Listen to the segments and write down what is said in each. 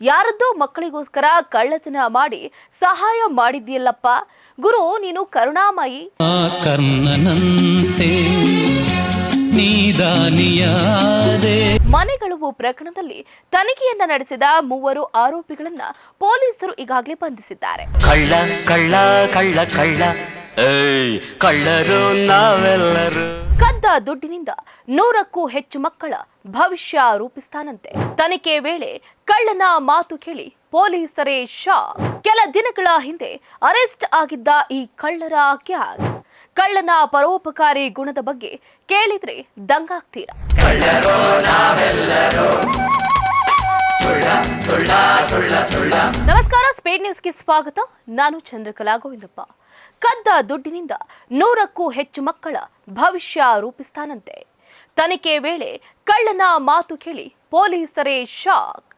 ಯಾರದ್ದೋ ಮಕ್ಕಳಿಗೋಸ್ಕರ ಕಳ್ಳತನ ಮಾಡಿ ಸಹಾಯ ಮಾಡಿದ್ಯಲ್ಲಪ್ಪ ಗುರು, ನೀನು ಕರುಣಾಮಯಿ. ಕರ್ಣನಂತೆ ನೀದಾನಿಯಾದೆ. ಮನೆಗಳವು ಪ್ರಕರಣದಲ್ಲಿ ತನಿಖೆಯನ್ನ ನಡೆಸಿದ ಮೂವರು ಆರೋಪಿಗಳನ್ನ ಪೊಲೀಸರು ಈಗಾಗಲೇ ಬಂಧಿಸಿದ್ದಾರೆ. ಕಳ್ಳ ಕಳ್ಳ ಕಳ್ಳ ಕಳ್ಳ ಕಳ್ಳರು ನಾವೆಲ್ಲರೂ. ಕದ್ದ ದುಡ್ಡಿನಿಂದ 100ಕ್ಕೂ ಹೆಚ್ಚು ಮಕ್ಕಳ ಭವಿಷ್ಯ ರೂಪಿಸ್ತಾನಂತೆ. ತನಿಖೆ ವೇಳೆ ಕಳ್ಳನ ಮಾತು ಕೇಳಿ ಪೊಲೀಸರೇ ಶಾಕ್. ಕೆಲ ದಿನಗಳ ಹಿಂದೆ ಅರೆಸ್ಟ್ ಆಗಿದ್ದ ಈ ಕಳ್ಳರ ಗ್ಯಾಂಗ್. ಕಳ್ಳನ ಪರೋಪಕಾರಿ ಗುಣದ ಬಗ್ಗೆ ಕೇಳಿದ್ರೆ ದಂಗಾಗ್ತೀರಾ? ನಮಸ್ಕಾರ, ಸ್ಪೀಡ್ ನ್ಯೂಸ್ಗೆ ಸ್ವಾಗತ. ನಾನು ಚಂದ್ರಕಲಾ ಗೋವಿಂದಪ್ಪ. ಕದ್ದ ದುಡ್ಡಿನಿಂದ 100ಕ್ಕೂ ಹೆಚ್ಚು ಮಕ್ಕಳ ಭವಿಷ್ಯ ರೂಪಿಸ್ತಾನಂತೆ. ತನಿಖೆ ವೇಳೆ ಕಳ್ಳನ ಮಾತು ಕೇಳಿ ಪೊಲೀಸರೇ ಶಾಕ್.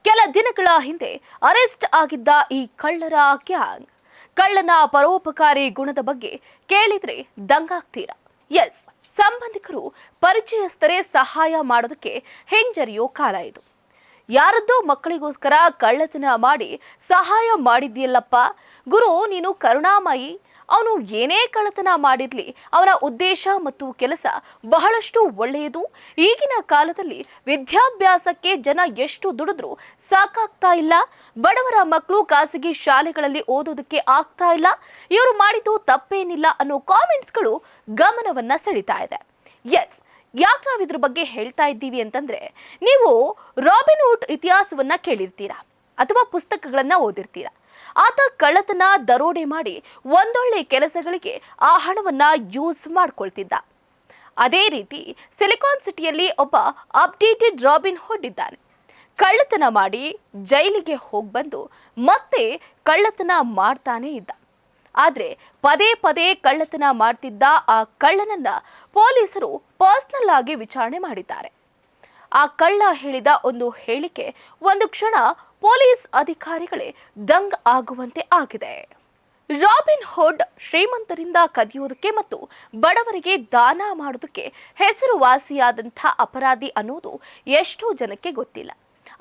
ಕೆಲ ದಿನಗಳ ಹಿಂದೆ ಅರೆಸ್ಟ್ ಆಗಿದ್ದ ಈ ಕಳ್ಳರ ಗ್ಯಾಂಗ್. ಕಳ್ಳನ ಪರೋಪಕಾರಿ ಗುಣದ ಬಗ್ಗೆ ಕೇಳಿದ್ರೆ ದಂಗಾಗ್ತೀರಾ? ಎಸ್, ಸಂಬಂಧಿಕರು ಪರಿಚಯಸ್ಥರೇ ಸಹಾಯ ಮಾಡೋದಕ್ಕೆ ಹಿಂಜರಿಯೋ ಕಾಲ ಇದು. ಯಾರದ್ದೋ ಮಕ್ಕಳಿಗೋಸ್ಕರ ಕಳ್ಳತನ ಮಾಡಿ ಸಹಾಯ ಮಾಡಿದ್ಯಲ್ಲಪ್ಪ ಗುರು, ನೀನು ಕರುಣಾಮಯಿ. ಅವನು ಏನೇ ಕಳ್ಳತನ ಮಾಡಿರ್ಲಿ, ಅವನ ಉದ್ದೇಶ ಮತ್ತು ಕೆಲಸ ಬಹಳಷ್ಟು ಒಳ್ಳೆಯದು. ಈಗಿನ ಕಾಲದಲ್ಲಿ ವಿದ್ಯಾಭ್ಯಾಸಕ್ಕೆ ಜನ ಎಷ್ಟು ದುಡಿದ್ರೂ ಸಾಕಾಗ್ತಾ ಇಲ್ಲ. ಬಡವರ ಮಕ್ಕಳು ಖಾಸಗಿ ಶಾಲೆಗಳಲ್ಲಿ ಓದೋದಕ್ಕೆ ಆಗ್ತಾ ಇಲ್ಲ. ಇವರು ಮಾಡಿದ್ದು ತಪ್ಪೇನಿಲ್ಲ ಅನ್ನೋ ಕಾಮೆಂಟ್ಸ್ಗಳು ಗಮನವನ್ನ ಸೆಳೀತಾ ಇದೆ. ಎಸ್, ಯಾಕೆ ನಾವು ಇದ್ರ ಬಗ್ಗೆ ಹೇಳ್ತಾ ಇದ್ದೀವಿ ಅಂತಂದ್ರೆ, ನೀವು ರಾಬಿನ್ ಹುಡ್ ಇತಿಹಾಸವನ್ನ ಕೇಳಿರ್ತೀರಾ ಅಥವಾ ಪುಸ್ತಕಗಳನ್ನ ಓದಿರ್ತೀರಾ. ಆತ ಕಳ್ಳತನ, ದರೋಡೆ ಮಾಡಿ ಒಂದೊಳ್ಳೆ ಕೆಲಸಗಳಿಗೆ ಆ ಹಣವನ್ನ ಯೂಸ್ ಮಾಡ್ಕೊಳ್ತಿದ್ದ. ಅದೇ ರೀತಿ ಸಿಲಿಕಾನ್ ಸಿಟಿಯಲ್ಲಿ ಒಬ್ಬ ಅಪ್ಡೇಟೆಡ್ ರಾಬಿನ್ ಹುಡ್ ಇದ್ದಾನೆ. ಕಳ್ಳತನ ಮಾಡಿ ಜೈಲಿಗೆ ಹೋಗ್ಬಂದು ಮತ್ತೆ ಕಳ್ಳತನ ಮಾಡ್ತಾನೆ ಇದ್ದ. ಆದ್ರೆ ಪದೇ ಪದೇ ಕಳ್ಳತನ ಮಾಡ್ತಿದ್ದ ಆ ಕಳ್ಳನನ್ನ ಪೊಲೀಸರು ಪರ್ಸನಲ್ ಆಗಿ ವಿಚಾರಣೆ ಮಾಡಿದ್ದಾರೆ. ಆ ಕಳ್ಳ ಹೇಳಿದ ಒಂದು ಹೇಳಿಕೆ ಒಂದು ಕ್ಷಣ ಪೊಲೀಸ್ ಅಧಿಕಾರಿಗಳೇ ದಂಗ್ ಆಗುವಂತೆ ಆಗಿದೆ. ರಾಬಿನ್ ಹುಡ್ ಶ್ರೀಮಂತರಿಂದ ಕದಿಯೋದಕ್ಕೆ ಮತ್ತು ಬಡವರಿಗೆ ದಾನ ಮಾಡೋದಕ್ಕೆ ಹೆಸರುವಾಸಿಯಾದಂಥ ಅಪರಾಧಿ ಅನ್ನೋದು ಎಷ್ಟೋ ಜನಕ್ಕೆ ಗೊತ್ತಿಲ್ಲ.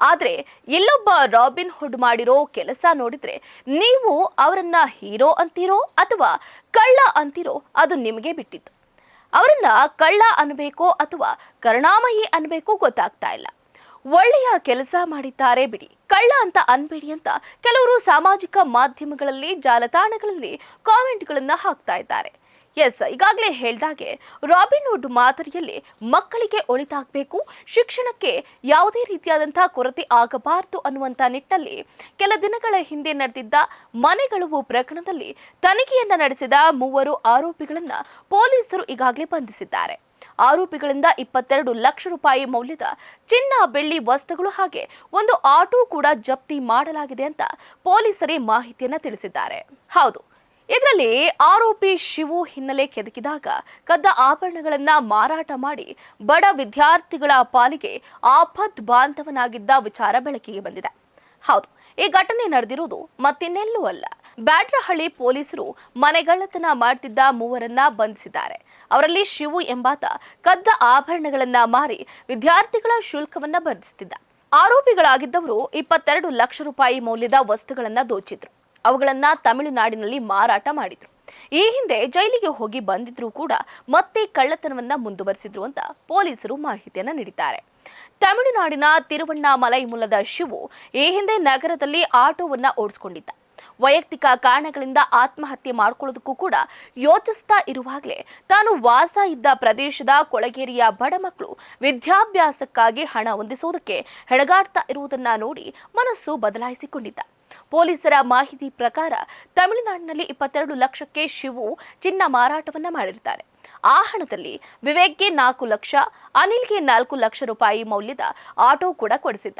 ಆದ್ರೆ ಇಲ್ಲೊಬ್ಬ ರಾಬಿನ್ ಹುಡ್ ಮಾಡಿರೋ ಕೆಲಸ ನೋಡಿದ್ರೆ ನೀವು ಅವರನ್ನ ಹೀರೋ ಅಂತೀರೋ ಅಥವಾ ಕಳ್ಳ ಅಂತೀರೋ ಅದು ನಿಮಗೆ ಬಿಟ್ಟಿತ್ತು. ಅವರನ್ನ ಕಳ್ಳ ಅನ್ಬೇಕೋ ಅಥವಾ ಕರುಣಾಮಯಿ ಅನ್ಬೇಕೋ ಗೊತ್ತಾಗ್ತಾ ಇಲ್ಲ. ಒಳ್ಳೆಯ ಕೆಲಸ ಮಾಡಿದ್ದಾರೆ ಬಿಡಿ, ಕಳ್ಳ ಅಂತ ಅನ್ಬೇಡಿ ಅಂತ ಕೆಲವರು ಸಾಮಾಜಿಕ ಮಾಧ್ಯಮಗಳಲ್ಲಿ, ಜಾಲತಾಣಗಳಲ್ಲಿ ಕಾಮೆಂಟ್ಗಳನ್ನ ಹಾಕ್ತಾ ಇದ್ದಾರೆ. ಎಸ್, ಈಗಾಗಲೇ ಹೇಳ್ದಾಗೆ ರಾಬಿನ್ ಹುಡ್ ಮಾದರಿಯಲ್ಲಿ ಮಕ್ಕಳಿಗೆ ಒಳಿತಾಗಬೇಕು, ಶಿಕ್ಷಣಕ್ಕೆ ಯಾವುದೇ ರೀತಿಯಾದಂತಹ ಕೊರತೆ ಆಗಬಾರದು ಅನ್ನುವಂಥ ನಿಟ್ಟಲ್ಲಿ ಕೆಲ ದಿನಗಳ ಹಿಂದೆ ನಡೆದಿದ್ದ ಮನೆಗಳವು ಪ್ರಕರಣದಲ್ಲಿ ತನಿಖೆಯನ್ನ ನಡೆಸಿದ ಮೂವರು ಆರೋಪಿಗಳನ್ನ ಪೊಲೀಸರು ಈಗಾಗಲೇ ಬಂಧಿಸಿದ್ದಾರೆ. ಆರೋಪಿಗಳಿಂದ 22 ಲಕ್ಷ ರೂಪಾಯಿ ಮೌಲ್ಯದ ಚಿನ್ನ, ಬೆಳ್ಳಿ ವಸ್ತುಗಳು ಹಾಗೆ ಒಂದು ಆಟೋ ಕೂಡ ಜಪ್ತಿ ಮಾಡಲಾಗಿದೆ ಅಂತ ಪೊಲೀಸರೇ ಮಾಹಿತಿಯನ್ನ ತಿಳಿಸಿದ್ದಾರೆ. ಹೌದು, ಇದರಲ್ಲಿ ಆರೋಪಿ ಶಿವು ಹಿನ್ನೆಲೆ ಕೆದಕಿದಾಗ ಕದ್ದ ಆಭರಣಗಳನ್ನ ಮಾರಾಟ ಮಾಡಿ ಬಡ ವಿದ್ಯಾರ್ಥಿಗಳ ಪಾಲಿಗೆ ಆಪತ್ ಬಾಂಧವನಾಗಿದ್ದ ವಿಚಾರ ಬೆಳಕಿಗೆ ಬಂದಿದೆ. ಹೌದು, ಈ ಘಟನೆ ನಡೆದಿರುವುದು ಮತ್ತಿನ್ನೆಲ್ಲೂ ಅಲ್ಲ, ಬ್ಯಾಡ್ರಹಳ್ಳಿ ಪೊಲೀಸರು ಮನೆಗಳ್ಳತನ ಮಾಡ್ತಿದ್ದ ಮೂವರನ್ನ ಬಂಧಿಸಿದ್ದಾರೆ. ಅವರಲ್ಲಿ ಶಿವು ಎಂಬಾತ ಕದ್ದ ಆಭರಣಗಳನ್ನ ಮಾರಿ ವಿದ್ಯಾರ್ಥಿಗಳ ಶುಲ್ಕವನ್ನ ಭರಿಸುತ್ತಿದ್ದ. ಆರೋಪಿಗಳಾಗಿದ್ದವರು 22 ಲಕ್ಷ ರೂಪಾಯಿ ಮೌಲ್ಯದ ವಸ್ತುಗಳನ್ನ ದೋಚಿದ್ರು. ಅವುಗಳನ್ನ ತಮಿಳುನಾಡಿನಲ್ಲಿ ಮಾರಾಟ ಮಾಡಿದ್ರು. ಈ ಹಿಂದೆ ಜೈಲಿಗೆ ಹೋಗಿ ಬಂದಿದ್ರು ಕೂಡ ಮತ್ತೆ ಕಳ್ಳತನವನ್ನ ಮುಂದುವರಿಸಿದ್ರು ಅಂತ ಪೊಲೀಸರು ಮಾಹಿತಿಯನ್ನ ನೀಡಿದ್ದಾರೆ. ತಮಿಳುನಾಡಿನ ತಿರುವಣ್ಣಾಮಲೈ ಮೂಲದ ಶಿವು ಈ ಹಿಂದೆ ನಗರದಲ್ಲಿ ಆಟೋವನ್ನ ಓಡಿಸಿಕೊಂಡಿದ್ದ. ವೈಯಕ್ತಿಕ ಕಾರಣಗಳಿಂದ ಆತ್ಮಹತ್ಯೆ ಮಾಡ್ಕೊಳ್ಳೋದಕ್ಕೂ ಕೂಡ ಯೋಚಿಸ್ತಾ ಇರುವಾಗಲೇ ತಾನು ವಾಸ ಇದ್ದ ಪ್ರದೇಶದ ಕೊಳಗೇರಿಯ ಬಡ ಮಕ್ಕಳು ವಿದ್ಯಾಭ್ಯಾಸಕ್ಕಾಗಿ ಹಣ ಹೊಂದಿಸುವುದಕ್ಕೆ ಹೆಣಗಾಡ್ತಾ ಇರುವುದನ್ನ ನೋಡಿ ಮನಸ್ಸು ಬದಲಾಯಿಸಿಕೊಂಡಿದ್ದ. ಪೊಲೀಸರ ಮಾಹಿತಿ ಪ್ರಕಾರ ತಮಿಳುನಾಡಿನಲ್ಲಿ 22 ಲಕ್ಷಕ್ಕೆ ಶಿವು ಚಿನ್ನ ಮಾರಾಟವನ್ನ ಮಾಡಿರ್ತಾರೆ. ಆ ಹಣದಲ್ಲಿ ವಿವೇಕ್ಗೆ 4 ಲಕ್ಷ, ಅನಿಲ್ಗೆ 4 ಲಕ್ಷ ರೂಪಾಯಿ ಮೌಲ್ಯದ ಆಟೋ ಕೂಡ ಕೊಡಿಸಿದ್ದ.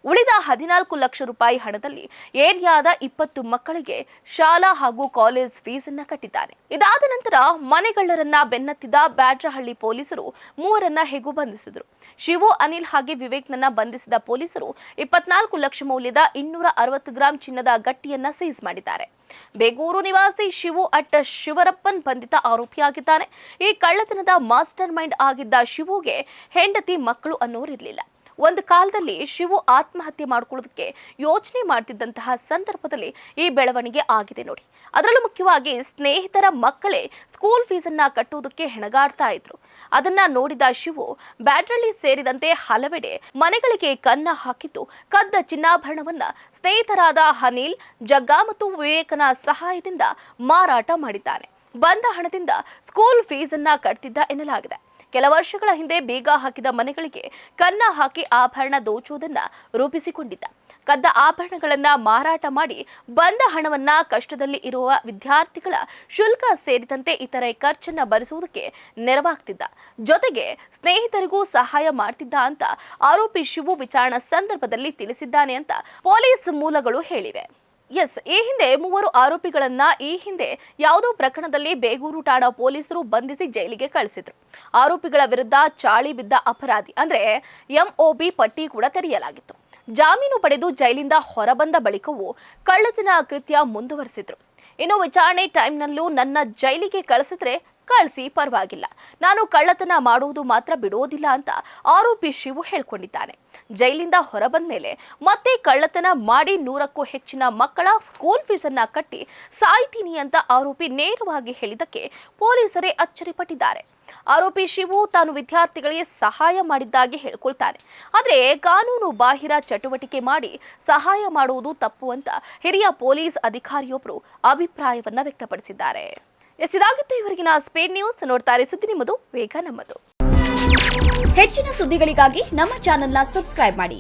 ಉಳಿದ 14 ಲಕ್ಷ ರೂಪಾಯಿ ಹಣದಲ್ಲಿ ಏರಿಯಾದ 20 ಮಕ್ಕಳಿಗೆ ಶಾಲಾ ಹಾಗೂ ಕಾಲೇಜ್ ಫೀಸ್ ಅನ್ನ ಕಟ್ಟಿದ್ದಾನೆ. ಇದಾದ ನಂತರ ಮನೆಗಳ್ಳರನ್ನ ಬೆನ್ನತ್ತಿದ ಬ್ಯಾಡ್ರಹಳ್ಳಿ ಪೊಲೀಸರು ಮೂವರನ್ನ ಹೇಗೂ ಬಂಧಿಸಿದ್ರು. ಶಿವು, ಅನಿಲ್ ಹಾಗೆ ವಿವೇಕ್ನನ್ನ ಬಂಧಿಸಿದ ಪೊಲೀಸರು 24 ಲಕ್ಷ ಮೌಲ್ಯದ 260 ಗ್ರಾಂ ಚಿನ್ನದ ಗಟ್ಟಿಯನ್ನ ಸೀಸ್ ಮಾಡಿದ್ದಾರೆ. ಬೇಗೂರು ನಿವಾಸಿ ಶಿವು ಅಟ್ಟ ಶಿವರಪ್ಪನ್ ಬಂಧಿತ ಆರೋಪಿಯಾಗಿದ್ದಾನೆ. ಈ ಕಳ್ಳತನದ ಮಾಸ್ಟರ್ ಮೈಂಡ್ ಆಗಿದ್ದ ಶಿವುಗೆ ಹೆಂಡತಿ, ಮಕ್ಕಳು ಅನ್ನೋರಿರ್ಲಿಲ್ಲ. ಒಂದು ಕಾಲದಲ್ಲಿ ಶಿವು ಆತ್ಮಹತ್ಯೆ ಮಾಡ್ಕೊಳ್ಳೋದಕ್ಕೆ ಯೋಚನೆ ಮಾಡ್ತಿದ್ದಂತಹ ಸಂದರ್ಭದಲ್ಲಿ ಈ ಬೆಳವಣಿಗೆ ಆಗಿದೆ ನೋಡಿ. ಅದರಲ್ಲೂ ಮುಖ್ಯವಾಗಿ ಸ್ನೇಹಿತರ ಮಕ್ಕಳೇ ಸ್ಕೂಲ್ ಫೀಸನ್ನ ಕಟ್ಟುವುದಕ್ಕೆ ಹೆಣಗಾಡ್ತಾ ಇದ್ರು. ಅದನ್ನ ನೋಡಿದ ಶಿವು ಬ್ಯಾಡ್ರಳ್ಳಿ ಸೇರಿದಂತೆ ಹಲವೆಡೆ ಮನೆಗಳಿಗೆ ಕನ್ನ ಹಾಕಿದ್ದು ಕದ್ದ ಚಿನ್ನಾಭರಣವನ್ನ ಸ್ನೇಹಿತರಾದ ಅನಿಲ್, ಜಗ್ಗಾ ಮತ್ತು ವಿವೇಕನ ಸಹಾಯದಿಂದ ಮಾರಾಟ ಮಾಡಿದ್ದಾನೆ. ಬಂದ ಹಣದಿಂದ ಸ್ಕೂಲ್ ಫೀಸನ್ನ ಕಟ್ತಿದ್ದ ಎನ್ನಲಾಗಿದೆ. ಕೆಲ ವರ್ಷಗಳ ಹಿಂದೆ ಬೀಗ ಹಾಕಿದ ಮನೆಗಳಿಗೆ ಕನ್ನ ಹಾಕಿ ಆಭರಣ ದೋಚುವುದನ್ನ ರೂಪಿಸಿಕೊಂಡಿದ್ದ. ಕದ್ದ ಆಭರಣಗಳನ್ನ ಮಾರಾಟ ಮಾಡಿ ಬಂದ ಹಣವನ್ನ ಕಷ್ಟದಲ್ಲಿ ಇರುವ ವಿದ್ಯಾರ್ಥಿಗಳ ಶುಲ್ಕ ಸೇರಿದಂತೆ ಇತರೆ ಖರ್ಚನ್ನ ಭರಿಸುವುದಕ್ಕೆ ನೆರವಾಗ್ತಿದ್ದ. ಜೊತೆಗೆ ಸ್ನೇಹಿತರಿಗೂ ಸಹಾಯ ಮಾಡ್ತಿದ್ದ ಅಂತ ಆರೋಪಿ ಶಿವು ವಿಚಾರಣಾ ಸಂದರ್ಭದಲ್ಲಿ ತಿಳಿಸಿದ್ದಾನೆ ಅಂತ ಪೊಲೀಸ್ ಮೂಲಗಳು ಹೇಳಿವೆ. ಈ ಹಿಂದೆ 3 ಆರೋಪಿಗಳನ್ನ ಈ ಹಿಂದೆ ಯಾವುದೋ ಪ್ರಕರಣದಲ್ಲಿ ಬೇಗೂರು ಠಾಣಾ ಪೊಲೀಸರು ಬಂಧಿಸಿ ಜೈಲಿಗೆ ಕಳಿಸಿದ್ರು. ಆರೋಪಿಗಳ ವಿರುದ್ಧ ಚಾಳಿ ಬಿದ್ದ ಅಪರಾಧಿ ಅಂದ್ರೆ MOB ಪಟ್ಟಿ ಕೂಡ ತೆರೆಯಲಾಗಿತ್ತು. ಜಾಮೀನು ಪಡೆದು ಜೈಲಿಂದ ಹೊರಬಂದ ಬಳಿಕವೂ ಕಳ್ಳತನ ಕೃತ್ಯ ಮುಂದುವರೆಸಿದ್ರು. ಇನ್ನು ವಿಚಾರಣೆ ಟೈಮ್ನಲ್ಲೂ ನನ್ನ ಜೈಲಿಗೆ ಕಳಿಸಿದ್ರೆ ಕಳಿಸಿ, ಪರವಾಗಿಲ್ಲ, ನಾನು ಕಳ್ಳತನ ಮಾಡುವುದು ಮಾತ್ರ ಬಿಡೋದಿಲ್ಲ ಅಂತ ಆರೋಪಿ ಶಿವು ಹೇಳ್ಕೊಂಡಿದ್ದಾನೆ. ಜೈಲಿಂದ ಹೊರಬಂದ ಮೇಲೆ ಮತ್ತೆ ಕಳ್ಳತನ ಮಾಡಿ 100ಕ್ಕೂ ಹೆಚ್ಚಿನ ಮಕ್ಕಳ ಸ್ಕೂಲ್ ಫೀಸನ್ನ ಕಟ್ಟಿ ಸಾಯ್ತೀನಿ ಅಂತ ಆರೋಪಿ ನೇರವಾಗಿ ಹೇಳಿದ್ದಕ್ಕೆ ಪೊಲೀಸರೇ ಅಚ್ಚರಿಪಟ್ಟಿದ್ದಾರೆ. ಆರೋಪಿ ಶಿವು ತಾನು ವಿದ್ಯಾರ್ಥಿಗಳಿಗೆ ಸಹಾಯ ಮಾಡಿದ್ದಾಗಿ ಹೇಳ್ಕೊಳ್ತಾನೆ. ಆದರೆ ಕಾನೂನು ಬಾಹಿರ ಚಟುವಟಿಕೆ ಮಾಡಿ ಸಹಾಯ ಮಾಡುವುದು ತಪ್ಪು ಅಂತ ಹಿರಿಯ ಪೊಲೀಸ್ ಅಧಿಕಾರಿಯೊಬ್ಬರು ಅಭಿಪ್ರಾಯವನ್ನ ವ್ಯಕ್ತಪಡಿಸಿದ್ದಾರೆ. ಇದಾಗಿತ್ತು ಇವರಿಗಿನ ಸ್ಪೀಡ್ ನ್ಯೂಸ್. ನೋಡ್ತಾ ಇರಿ ಸುದ್ದಿ ನಿಮ್ಮದು, ವೇಗ ನಮ್ಮದು. ಹೆಚ್ಚಿನ ಸುದ್ದಿಗಳಿಗಾಗಿ ನಮ್ಮ ಚಾನೆಲ್ನ ಸಬ್ಸ್ಕ್ರೈಬ್ ಮಾಡಿ.